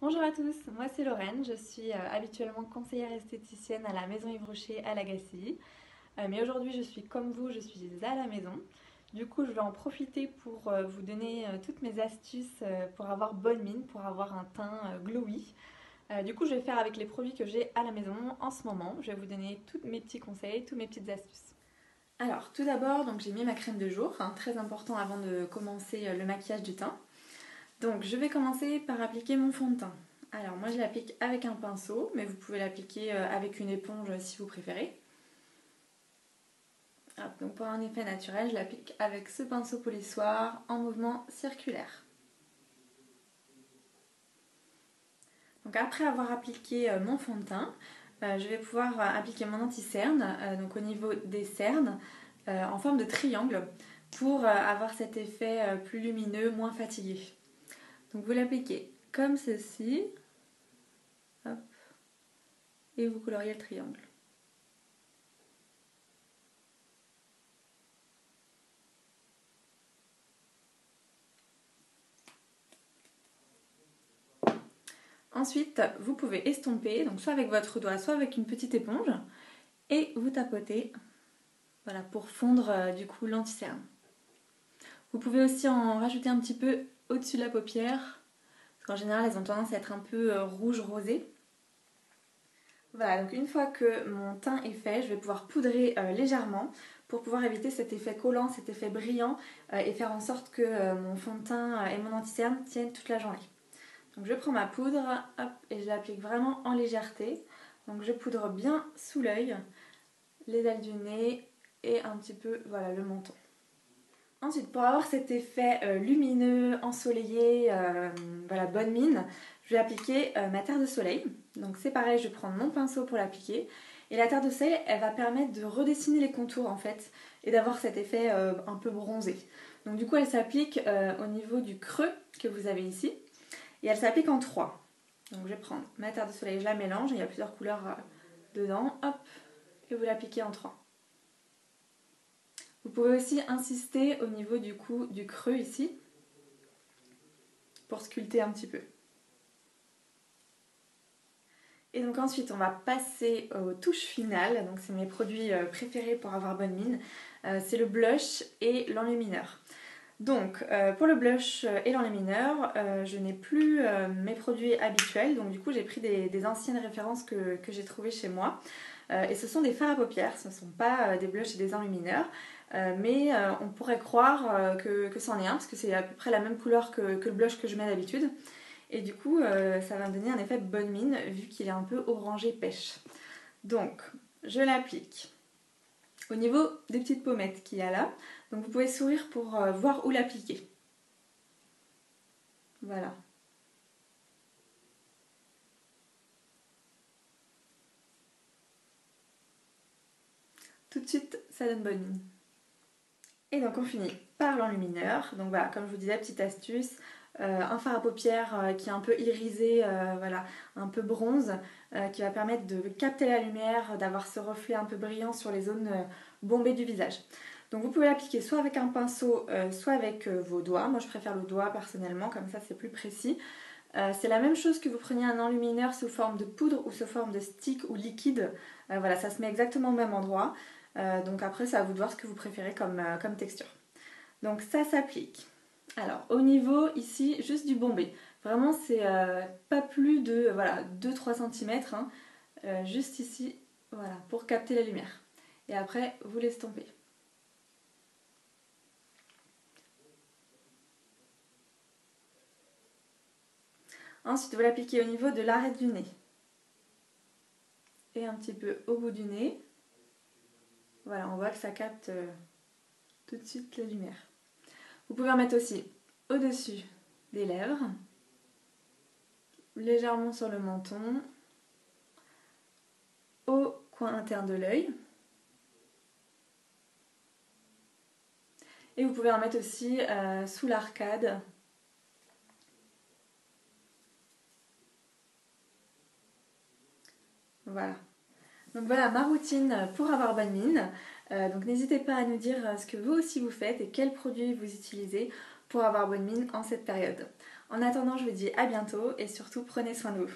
Bonjour à tous, moi c'est Lorraine, je suis habituellement conseillère esthéticienne à la Maison Yves Rocher à Lagacilly. Mais aujourd'hui je suis comme vous, je suis à la maison. Du coup je vais en profiter pour vous donner toutes mes astuces pour avoir bonne mine, pour avoir un teint glowy. Du coup je vais faire avec les produits que j'ai à la maison en ce moment. Je vais vous donner tous mes petits conseils, toutes mes petites astuces. Alors tout d'abord donc j'ai mis ma crème de jour, hein, très important avant de commencer le maquillage du teint. Donc je vais commencer par appliquer mon fond de teint. Alors moi je l'applique avec un pinceau, mais vous pouvez l'appliquer avec une éponge si vous préférez. Hop, donc pour un effet naturel, je l'applique avec ce pinceau polissoir en mouvement circulaire. Donc après avoir appliqué mon fond de teint, je vais pouvoir appliquer mon anti-cerne, donc au niveau des cernes, en forme de triangle, pour avoir cet effet plus lumineux, moins fatigué. Donc vous l'appliquez comme ceci. Hop. Et vous coloriez le triangle. Ensuite, vous pouvez estomper, donc soit avec votre doigt, soit avec une petite éponge, et vous tapotez, voilà, pour fondre du coup l'anti-cerne. Vous pouvez aussi en rajouter un petit peu au-dessus de la paupière, parce qu'en général elles ont tendance à être un peu rouge-rosé. Voilà, donc une fois que mon teint est fait, je vais pouvoir poudrer légèrement pour pouvoir éviter cet effet collant, cet effet brillant et faire en sorte que mon fond de teint et mon anti-cerne tiennent toute la journée. Donc je prends ma poudre, hop, et je l'applique vraiment en légèreté. Donc je poudre bien sous l'œil, les ailes du nez et un petit peu, voilà, le menton. Ensuite, pour avoir cet effet lumineux, ensoleillé, voilà, bonne mine, je vais appliquer ma terre de soleil. Donc c'est pareil, je prends mon pinceau pour l'appliquer. Et la terre de soleil, elle va permettre de redessiner les contours en fait, et d'avoir cet effet un peu bronzé. Donc du coup, elle s'applique au niveau du creux que vous avez ici. Et elle s'applique en 3. Donc je vais prendre ma terre de soleil, je la mélange, il y a plusieurs couleurs dedans, hop, et vous l'appliquez en 3. Vous pouvez aussi insister au niveau du cou, du creux ici, pour sculpter un petit peu. Et donc ensuite on va passer aux touches finales, donc c'est mes produits préférés pour avoir bonne mine, c'est le blush et l'enlumineur. Donc pour le blush et l'enlumineur, je n'ai plus mes produits habituels, donc du coup j'ai pris des anciennes références que j'ai trouvées chez moi. Et ce sont des fards à paupières, ce ne sont pas des blushs et des enlumineurs, mais on pourrait croire que c'en est un, parce que c'est à peu près la même couleur que le blush que je mets d'habitude. Et du coup, ça va me donner un effet bonne mine, vu qu'il est un peu orangé pêche. Donc, je l'applique au niveau des petites pommettes qu'il y a là. Donc vous pouvez sourire pour voir où l'appliquer. Voilà. Tout de suite, ça donne bonne mine. Et donc on finit par l'enlumineur. Donc voilà, comme je vous disais, petite astuce. Un fard à paupières qui est un peu irisé, voilà, un peu bronze, qui va permettre de capter la lumière, d'avoir ce reflet un peu brillant sur les zones bombées du visage. Donc vous pouvez l'appliquer soit avec un pinceau, soit avec vos doigts. Moi je préfère le doigt personnellement, comme ça c'est plus précis. C'est la même chose que vous preniez un enlumineur sous forme de poudre ou sous forme de stick ou liquide. Voilà, ça se met exactement au même endroit. Donc après c'est à vous de voir ce que vous préférez comme texture. Donc ça s'applique. Alors au niveau ici juste du bombé, vraiment c'est pas plus de voilà, 2-3 cm, hein, juste ici, voilà, pour capter la lumière. Et après vous l'estompez. Ensuite vous l'appliquez au niveau de l'arête du nez. Et un petit peu au bout du nez. Voilà, on voit que ça capte tout de suite la lumière. Vous pouvez en mettre aussi au-dessus des lèvres, légèrement sur le menton, au coin interne de l'œil. Et vous pouvez en mettre aussi sous l'arcade. Voilà. Donc voilà ma routine pour avoir bonne mine. Donc n'hésitez pas à nous dire ce que vous aussi vous faites et quels produits vous utilisez pour avoir bonne mine en cette période. En attendant, je vous dis à bientôt et surtout prenez soin de vous.